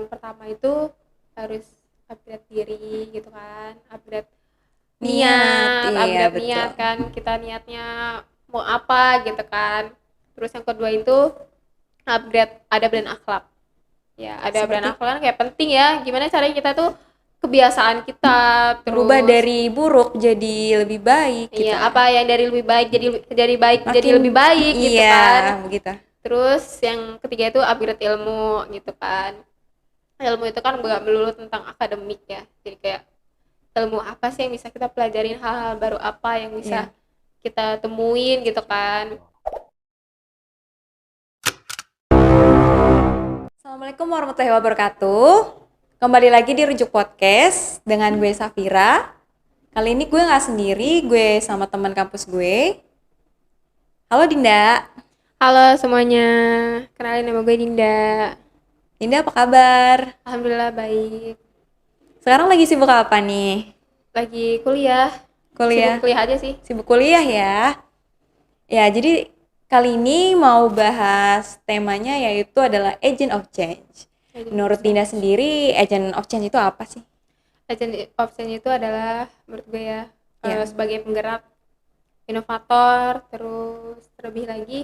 pertama itu harus upgrade diri gitu kan, upgrade Niat, iya upgrade betul. niat kan, kita niatnya mau apa gitu kan. Terus yang kedua itu upgrade adab dan akhlak. Ya, adab dan Seperti akhlak kan kayak penting ya. Gimana caranya kita tuh kebiasaan kita merubah terus dari buruk jadi lebih baik gitu iya ya. apa yang dari lebih baik jadi baik jadi Makin lebih baik gitu iya kan. begitu. Terus yang ketiga itu upgrade ilmu gitu kan. Ilmu itu kan nggak melulu tentang akademik ya. Jadi kayak ilmu apa sih yang bisa kita pelajarin, hal-hal baru apa yang bisa Iya. kita temuin gitu kan. Assalamualaikum warahmatullahi wabarakatuh. Kembali lagi di Rujuk Podcast dengan gue Safira. Kali ini gue nggak sendiri, gue sama teman kampus gue. Halo Dinda. Halo semuanya, kenalin nama gue Dinda. Dinda apa kabar? Alhamdulillah baik. Sekarang lagi sibuk apa nih? Lagi kuliah, sibuk Kuliah? kuliah aja sih. Sibuk kuliah ya? Ya, jadi kali ini mau bahas temanya yaitu adalah Agent of Change. Agent of Menurut Dinda change. sendiri, Agent of Change itu apa sih? Agent of change itu adalah menurut gue ya, Ya, sebagai penggerak, inovator, terus terlebih lagi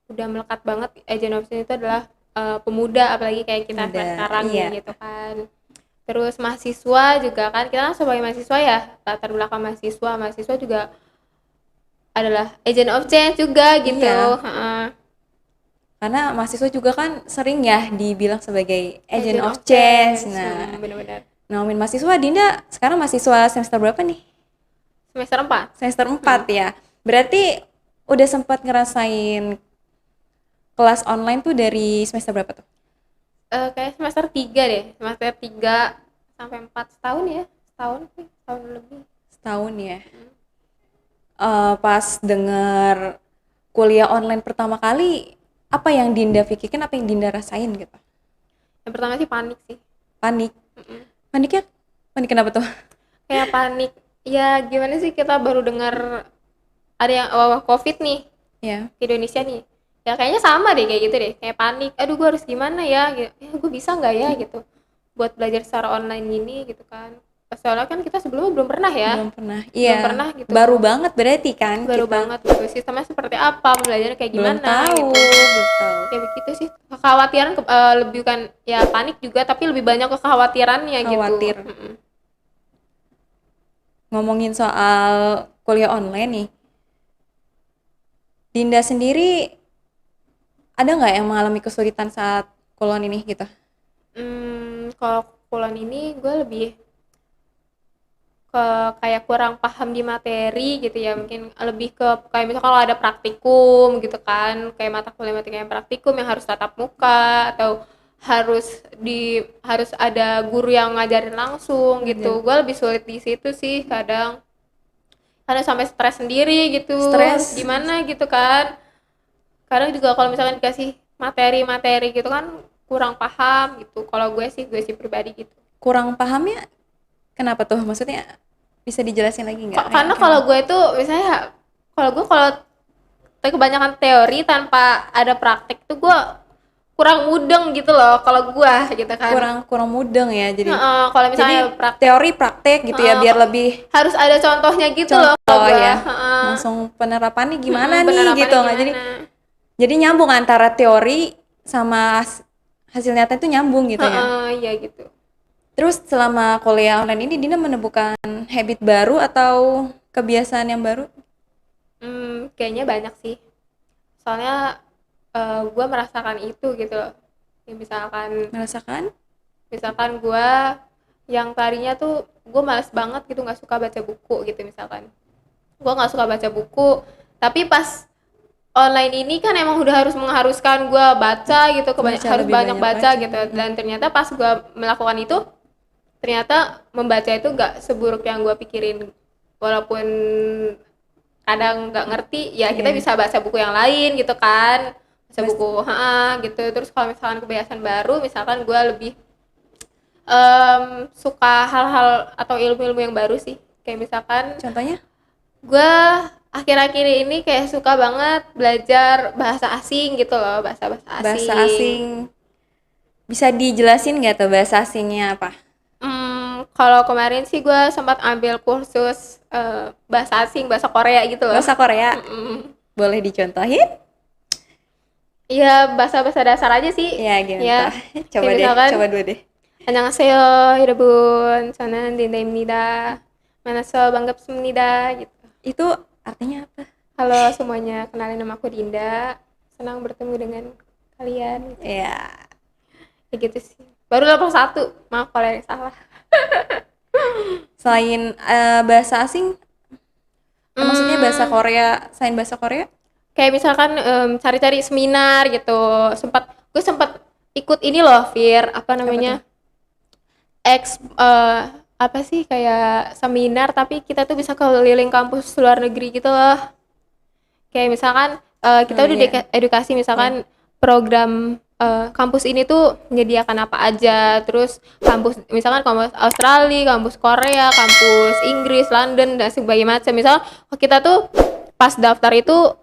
udah melekat banget. Agent of change itu adalah pemuda, apalagi kayak kita muda. sekarang Iya, gitu kan. Terus mahasiswa juga kan, kita kan sebagai mahasiswa ya, latar belakang mahasiswa juga adalah agent of change juga gitu. iya. Heeh. Karena mahasiswa juga kan sering ya dibilang sebagai Agent Agent of of Change. change, Nah, benar-benar. ngomongin mahasiswa, Dinda sekarang mahasiswa semester berapa nih? Semester 4. Semester 4 ya. Berarti udah sempat ngerasain kelas online tuh dari semester berapa tuh? Kayak semester 3 deh, semester 3 sampai 4 setahun ya, setahun sih, setahun lebih. Setahun ya. Pas denger kuliah online pertama kali, apa yang Dinda pikirkan, apa yang Dinda rasain gitu? Yang pertama sih panik sih. Panik. Mm-mm. Paniknya? Panik kenapa tuh? Kayak panik, ya gimana sih kita baru dengar ada yang wabah covid nih Ya, di Indonesia nih, ya kayaknya sama deh kayak gitu deh, kayak panik, aduh gue harus gimana ya gitu, ya gue bisa nggak ya gitu buat belajar secara online gini gitu kan. Soalnya kan kita sebelumnya belum pernah ya, belum pernah. belum Iya, pernah gitu, baru banget berarti kan baru kita. banget gitu, sistemnya seperti apa, belajarnya kayak Belum gimana tahu, gitu. belum tahu. Kayak begitu sih, kekhawatiran lebih kan ya, panik juga tapi lebih banyak kekhawatirannya gitu. Khawatir. Ngomongin soal kuliah online nih, Dinda sendiri ada nggak yang mengalami kesulitan saat kuliah ini gitu? Kalau kuliah ini gue lebih ke kayak kurang paham di materi gitu ya, mungkin lebih ke kayak misal kalau ada praktikum gitu kan, kayak mata kuliah yang praktikum yang harus tatap muka atau harus ada guru yang ngajarin langsung Ngajar. gitu, gue lebih sulit di situ sih kadang sampai stres sendiri gitu, harus Stres, gimana gitu kan. Kadang juga kalau misalkan dikasih materi-materi gitu kan kurang paham gitu, kalau gue sih pribadi gitu. kurang pahamnya kenapa tuh? Maksudnya bisa dijelasin lagi nggak? Kayak Karena kalau gimana? gue itu misalnya, kalau kebanyakan teori tanpa ada praktek tuh gue kurang mudeng gitu loh kalau gue gitu kan. Kurang kurang mudeng ya. Kalau Jadi misalnya praktek, teori praktek gitu ya biar lebih harus ada contohnya gitu loh kalau contoh gue. ya. Langsung penerapannya gimana nih gitu Penerapannya nggak? Jadi gimana. jadi nyambung antara teori sama hasil nyata itu nyambung gitu ya. Iya gitu. Terus selama kuliah online ini Dina menemukan habit baru atau kebiasaan yang baru? Kayaknya banyak sih, soalnya gue merasakan itu gitu loh ya, misalkan Merasakan? misalkan gue yang tadinya tuh gue males banget gitu, nggak suka baca buku gitu, misalkan gue nggak suka baca buku, tapi pas online ini kan emang udah mengharuskan gue baca gitu, Baca harus lebih banyak banyak baca baca. gitu, dan ternyata pas gue melakukan itu, ternyata membaca itu nggak seburuk yang gue pikirin, walaupun kadang nggak ngerti ya, kita Iya. bisa baca buku yang lain gitu kan, baca Mas- buku gitu. Terus kalau misalkan kebiasaan baru, misalkan gue lebih suka hal-hal atau ilmu-ilmu yang baru sih, kayak misalkan Contohnya? gue akhir-akhir ini kayak suka banget belajar bahasa asing gitu loh, bahasa Bahasa asing. asing. Bisa dijelasin nggak tuh bahasa asingnya apa? Kalau kemarin sih gue sempat ambil kursus bahasa asing, bahasa Korea gitu loh. Bahasa Korea. Mm-mm. Boleh dicontohin? Iya, bahasa-bahasa dasar aja sih. Ya gimana tuh? Ya, Coba kayak deh, misalkan coba dulu deh. 안녕하세요, 여러분. 저는 딘다입니다. 만나서 반갑습니다. Gitu. Itu artinya apa? Halo semuanya, kenalin nama aku Dinda. Senang bertemu dengan kalian. Gitu. Ya, Kayak gitu sih. Baru level 1. Maaf kalau yang salah. selain bahasa asing, maksudnya bahasa Hmm, Korea, selain bahasa Korea? kayak misalkan cari-cari seminar gitu. Gue sempat ikut ini loh, Fir, apa Apa tuh? namanya? Apa sih kayak seminar tapi kita tuh bisa keliling kampus luar negeri gitu loh. Kayak misalkan kita Oh udah iya, edukasi iya. misalkan program kampus ini tuh menyediakan apa aja, terus kampus misalkan kampus Australia, kampus Korea, kampus Inggris, London dan sebagainya macam. Misal kita tuh pas daftar itu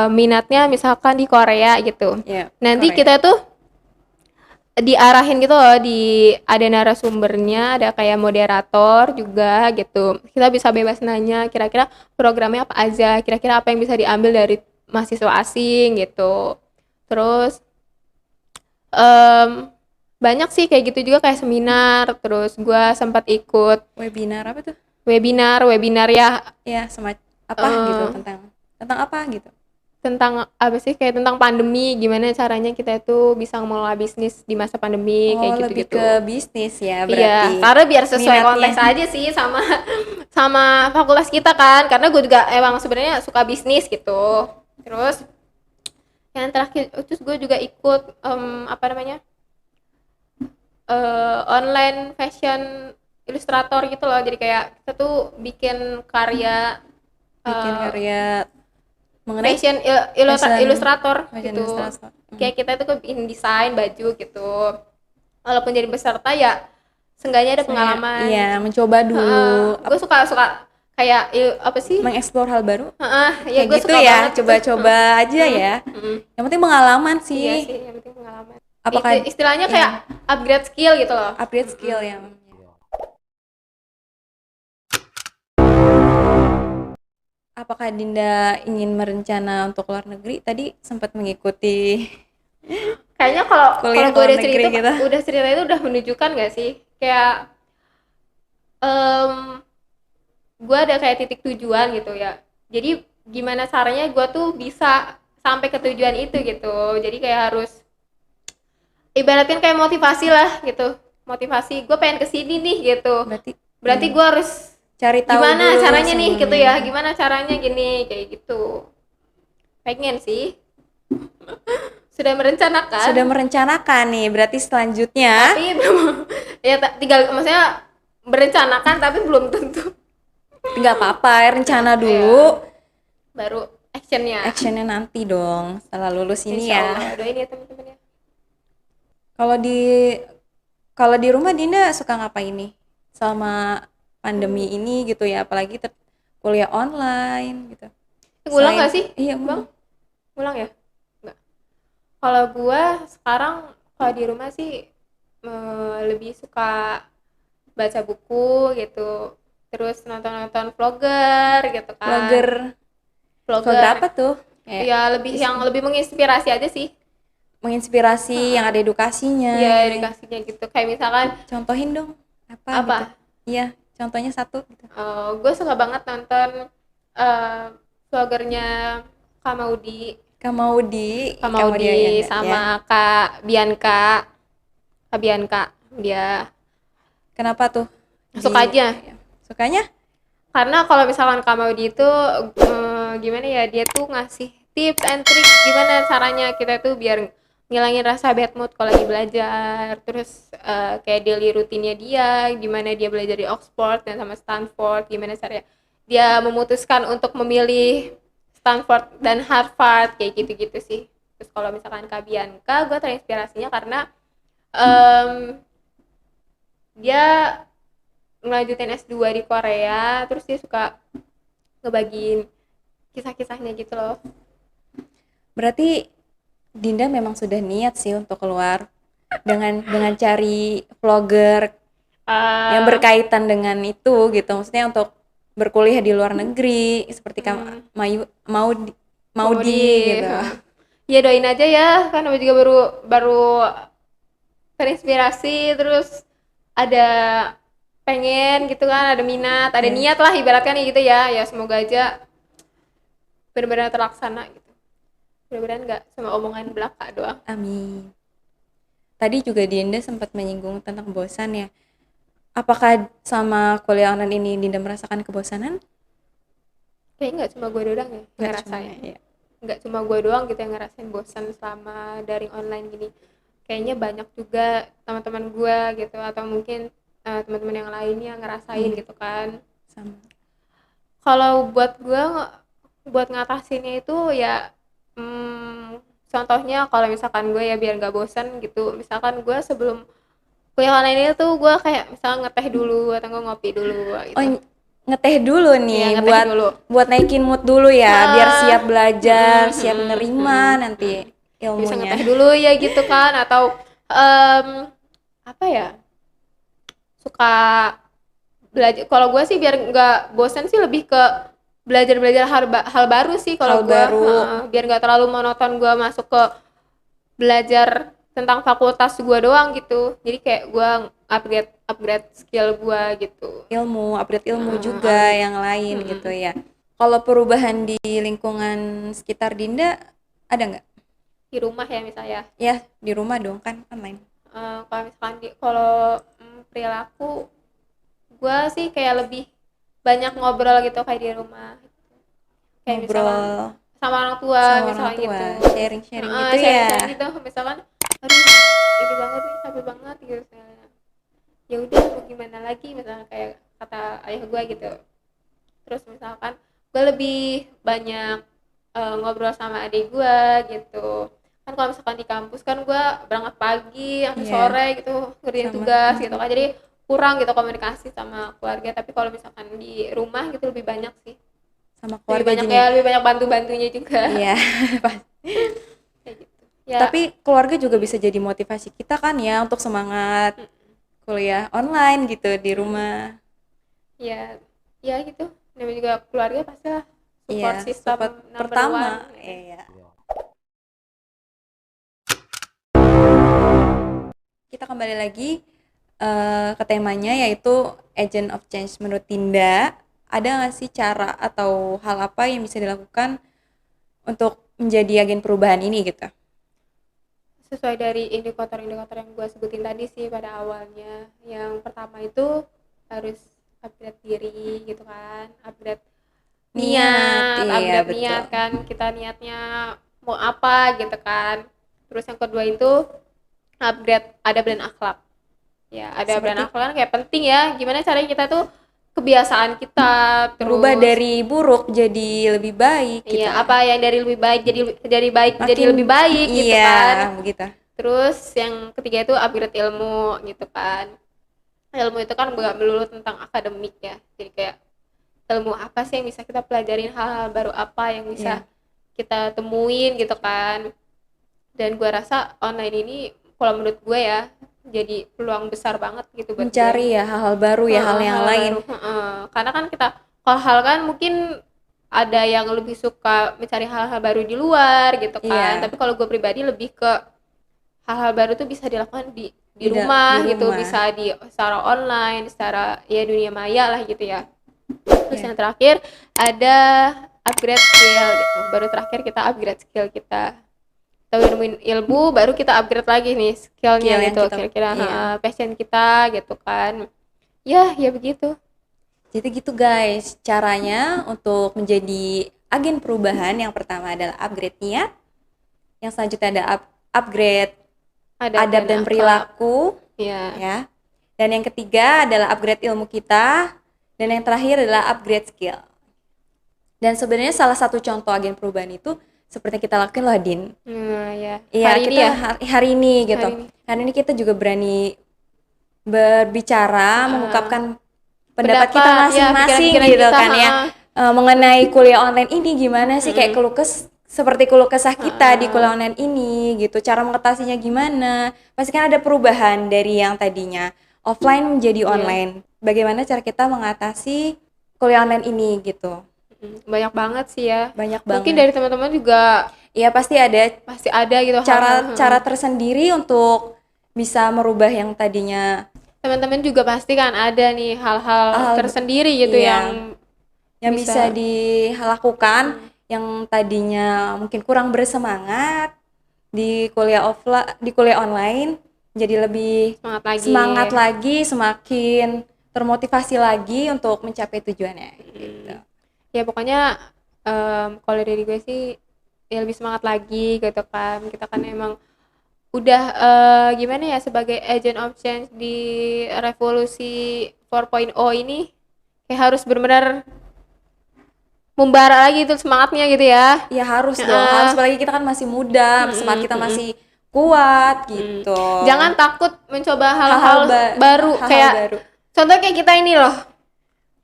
minatnya misalkan di Korea gitu. Iya, Nanti Korea. kita tuh diarahin gitu loh, ada narasumbernya, ada kayak moderator juga gitu. Kita bisa bebas nanya kira-kira programnya apa aja, kira-kira apa yang bisa diambil dari mahasiswa asing gitu. Terus em, banyak sih kayak gitu juga kayak seminar, terus gua sempat ikut Webinar apa tuh? webinar ya, Ya, semacam apa gitu eh, tentang apa gitu. tentang apa sih, kayak tentang pandemi, gimana caranya kita itu bisa mengelola bisnis di masa pandemi Oh, kayak lebih ke gitu-gitu. bisnis ya Iya, berarti karena biar sesuai minatnya. konteks aja sih sama sama fakultas kita kan. Karena gue juga emang sebenarnya suka bisnis gitu. Terus yang terakhir, terus gue juga ikut apa namanya, online fashion ilustrator gitu loh. Jadi kayak kita tuh bikin karya Bikin eh, karya mengenai fashion fashion ilustrator fashion gitu. illustration. Kayak kita tuh bikin desain baju gitu. Walaupun jadi peserta ya seenggaknya ada Saya pengalaman iya gitu. mencoba dulu Gue suka kayak apa sih? mengeksplor hal baru Ya kayak gue gitu suka ya, banget gitu. coba-coba aja ya. Mm. Yang penting pengalaman Iya sih. sih, yang penting pengalaman. Itu Apakah istilahnya kayak ya upgrade skill gitu loh. upgrade skill yang apakah Dinda ingin merencana untuk luar negeri? Tadi sempat mengikuti Kayaknya kalau kalau kuliah ke gue luar udah negeri cerita, gitu. itu udah menunjukkan gak sih? Kayak em, gue ada kayak titik tujuan gitu ya. Jadi gimana caranya gue tuh bisa sampai ke tujuan itu gitu. Jadi kayak harus ibaratkan kayak motivasi lah gitu. Motivasi gue pengen kesini nih gitu. Berarti Berarti gue harus cari tahu gimana dulu caranya nih gitu sebelumnya. ya, gimana caranya gini kayak gitu, pengen sih, sudah Sudah merencanakan merencanakan nih, berarti selanjutnya tapi belum, ya tinggal maksudnya berencanakan tapi belum tentu. nggak apa-apa, rencana Ya dulu, baru actionnya, actionnya nanti dong setelah lulus ini insya ya. Allah doain ya teman-teman ya. Kalau di rumah Dinda suka ngapain nih selama pandemi ini gitu ya, apalagi kuliah online gitu. Ngulang nggak Selain sih iya bang, ngulang. ngulang ya nggak, kalau gua sekarang kalau di rumah sih lebih suka baca buku gitu, terus nonton-nonton vlogger gitu kan, Vlogger, vlogger vlogger apa tuh? Kayak ya lebih yang lebih menginspirasi aja sih. menginspirasi yang Heeh. ada edukasinya Ya gitu. edukasinya gitu kayak misalkan Contohin dong apa gitu. apa, Iya, contohnya satu gitu. gue suka banget nonton vlogernya Kamaudi, Ya Kamaudi enggak ya. sama Kak Bianca, dia Kenapa tuh suka aja ya. Sukanya? karena kalau misalkan Kamaudi itu gimana ya, dia tuh ngasih tips and trick gimana caranya kita tuh biar ngilangin rasa bad mood kalau lagi belajar, terus kayak daily rutinnya dia, gimana dia belajar di Oxford dan sama Stanford, gimana caranya dia memutuskan untuk memilih Stanford dan Harvard kayak gitu-gitu sih. Terus kalau misalkan Kak Bianca, gue terinspirasinya karena em, dia ngelanjutin S2 di Korea, terus dia suka ngebagiin kisah-kisahnya gitu loh. Berarti Dinda memang sudah niat sih untuk keluar. dengan cari vlogger yang Ah, berkaitan dengan itu gitu. Maksudnya untuk berkuliah di luar negeri seperti hmm, Maudi, Maudi, Maudi gitu. heeh. Ya doain aja ya, kan aku juga baru baru terinspirasi, terus ada pengen gitu kan, ada minat, ada Ya, niat lah ibaratnya nih gitu ya. Ya semoga aja benar-benar terlaksana gitu. Mudah-mudahan nggak cuma omongan belaka doang. amin. Tadi juga Dinda sempat menyinggung tentang bosan ya. Apakah sama kuliah online ini Dinda merasakan kebosanan? Kayaknya nggak cuma gue doang ya yang Nggak cuma ngerasain. ya. Nggak cuma gue doang gitu yang ngerasain bosan selama daring online gini. Kayaknya banyak juga teman-teman gue gitu atau mungkin teman-teman yang lainnya ngerasain Iya, gitu kan. sama. Kalau buat gue buat ngatasinnya itu ya contohnya kalau misalkan gue ya biar nggak bosan gitu. Misalkan gue sebelum kuliah online itu gue kayak misalnya ngeteh dulu atau gue ngopi dulu Oh, gitu. ngeteh dulu Iya nih ngeteh buat dulu. buat naikin mood dulu ya, biar Heeh, siap belajar, mhm siap mhm menerima mhm nanti mhm. Bisa ilmunya. ngeteh dulu ya gitu kan atau, mmm, apa ya, suka belajar kalau gue sih biar nggak bosen sih lebih ke belajar-belajar hal baru sih kalau Hal gue, baru. heeh, biar nggak terlalu monoton gue masuk ke belajar tentang fakultas gue doang gitu. Jadi kayak gue upgrade upgrade skill gue gitu. Update ilmu Heeh, juga yang lain gitu mhm. ya. Kalau perubahan di lingkungan sekitar Dinda ada nggak? Di rumah ya misalnya. Ya, di rumah dong kan online. Kalau misalkan kalau, perilaku gue sih kayak lebih banyak ngobrol gitu kayak di rumah. Kayak misalkan Ngobrol sama orang tua sama orang misalkan tua, gitu. sharing-sharing gitu Sharing-sharing ya. gitu misalkan, "Aduh ini banget nih, capek banget," gitu misalnya. Ya udah mau gimana lagi misalnya kayak kata ayah gue gitu. Terus misalkan gue lebih banyak ngobrol sama adik gue gitu kan kalau misalkan di kampus kan gue berangkat pagi sampai Iya, sore gitu ngerjain sama tugas gitu kan jadi kurang gitu komunikasi sama keluarga tapi kalau misalkan di rumah gitu lebih banyak sih sama keluarga ya gini. lebih banyak bantu-bantunya juga Iya, pas. kayak gitu ya. Tapi keluarga juga bisa jadi motivasi kita kan ya untuk semangat mm, kuliah online gitu di mm, rumah. ya ya gitu namanya juga keluarga pasti lah Iya, support system support number pertama. one ya kan. Iya. Kita kembali lagi ke temanya yaitu agent of change. Menurut Tinda, ada nggak sih cara atau hal apa yang bisa dilakukan untuk menjadi agen perubahan ini gitu? Sesuai dari indikator-indikator yang gue sebutin tadi sih pada awalnya yang pertama itu harus upgrade diri gitu kan Niat, iya upgrade betul. niat kan kita niatnya mau apa gitu kan terus yang kedua itu upgrade adab dan akhlak ya ada brand Seperti akhlak kan kayak penting ya gimana caranya kita tuh kebiasaan kita merubah terus dari buruk jadi lebih baik iya gitu. apa yang dari lebih baik jadi baik jadi Makin lebih baik gitu iya kan. begitu. Terus yang ketiga itu upgrade ilmu gitu kan. Ilmu itu kan nggak melulu tentang akademik ya. Jadi kayak ilmu apa sih yang bisa kita pelajarin, hal-hal baru apa yang bisa Iya, kita temuin gitu kan. Dan gue rasa online ini kalau menurut gue ya jadi peluang besar banget gitu buat gue mencari gitu. ya hal-hal baru ya, hal yang Hal lain. baru. Karena kan kita kalau hal kan mungkin ada yang lebih suka mencari hal-hal baru di luar gitu kan. Iya, Tapi kalau gue pribadi lebih ke hal-hal baru tuh bisa dilakukan di di rumah gitu rumah. bisa secara online secara ya dunia maya lah gitu ya terus Ya, yang terakhir ada upgrade skill gitu baru terakhir kita upgrade skill kita kita nemuin ilmu baru kita upgrade lagi nih skillnya skill yang gitu kita kira-kira iya. passion kita gitu kan ya begitu. Jadi gitu guys, caranya untuk menjadi agen perubahan yang pertama adalah upgrade niat, yang selanjutnya ada upgrade Adab adab dan dan akhlak perilaku ya. ya. Dan yang ketiga adalah upgrade ilmu kita, dan yang terakhir adalah upgrade skill. Dan sebenarnya salah satu contoh agen perubahan itu seperti yang kita lakuin loh Din. Ya Iya, hari ini kita ya hari ini gitu. hari ini Hari ini kita juga berani berbicara, uh, mengungkapkan pendapat kita pendapat ya masing-masing pikiran-pikiran gitu kita kan ya. Mengenai kuliah online ini gimana sih kayak keluh seperti keluh kesah kita di kuliah online ini gitu, cara mengatasinya gimana. Pasti kan ada perubahan dari yang tadinya offline menjadi online. Bagaimana cara kita mengatasi kuliah online ini gitu. Banyak banget sih ya. Banyak Mungkin banget. dari teman-teman juga Iya pasti ada pasti ada gitu cara tersendiri untuk bisa merubah yang tadinya teman-teman juga pasti kan ada nih hal-hal hal tersendiri gitu iya, yang bisa bisa dilakukan yang tadinya mungkin kurang bersemangat di kuliah online jadi lebih semangat lagi, semakin termotivasi lagi untuk mencapai tujuannya gitu. ya pokoknya kalau dari gue sih ya lebih semangat lagi gitu kan, kita kan emang udah gimana ya, sebagai agent of change di revolusi 4.0 ini kayak harus benar-benar membara lagi itu semangatnya gitu ya. Ya harus dong, harus, apalagi kita kan masih muda, semangat kita masih kuat gitu. Jangan takut mencoba hal-hal baru, hal-hal kayak baru. Contoh kayak kita ini loh,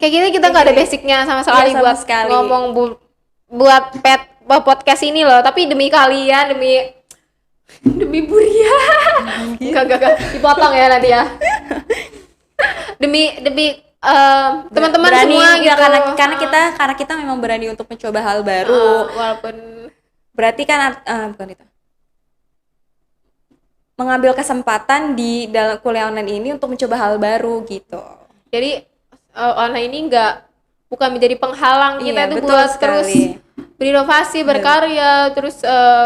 kayak kita nggak ada basicnya sama sekali sama buat sekali. ngomong buat podcast ini loh, tapi demi kalian, demi Buria enggak dipotong ya nanti ya. demi teman-teman berani, semua ya, gitu, karena kita memang berani untuk mencoba hal baru. walaupun berarti kan bukan itu, mengambil kesempatan di dalam kuliah online ini untuk mencoba hal baru gitu. Jadi online ini bukan menjadi penghalang kita itu buat sekali. terus berinovasi, berkarya, terus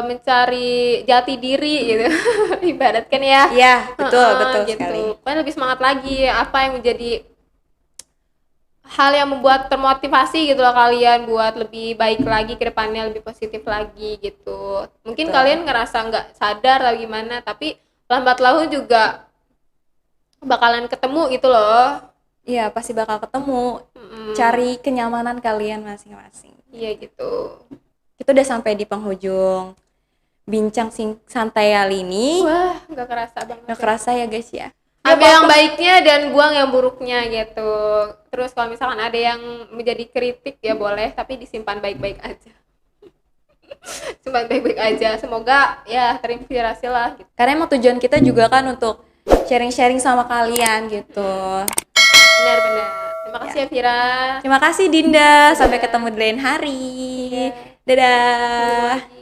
mencari jati diri gitu. Ibaratkan ya. Iya, betul gitu. sekali. Kan lebih semangat lagi, apa yang menjadi hal yang membuat termotivasi gitu loh kalian buat lebih baik lagi ke depannya, lebih positif lagi gitu. Mungkin kalian ngerasa nggak sadar atau gimana, tapi lambat laun juga bakalan ketemu gitu loh. Iya, pasti bakal ketemu. Cari kenyamanan kalian masing-masing. Iya gitu. Kita udah sampai di penghujung bincang santai kali ini. Wah, nggak kerasa banget. Nggak kerasa ya guys ya. Ambil yang baiknya dan buang yang buruknya gitu. Terus kalau misalkan ada yang menjadi kritik ya boleh, tapi disimpan baik-baik aja. Simpan baik-baik aja. Semoga ya terinspirasi lah gitu. Karena emang tujuan kita juga kan untuk sharing-sharing sama kalian gitu. Benar-benar. Terima kasih ya Vira. Terima kasih Dinda. Sampai ketemu di lain hari. Dadah.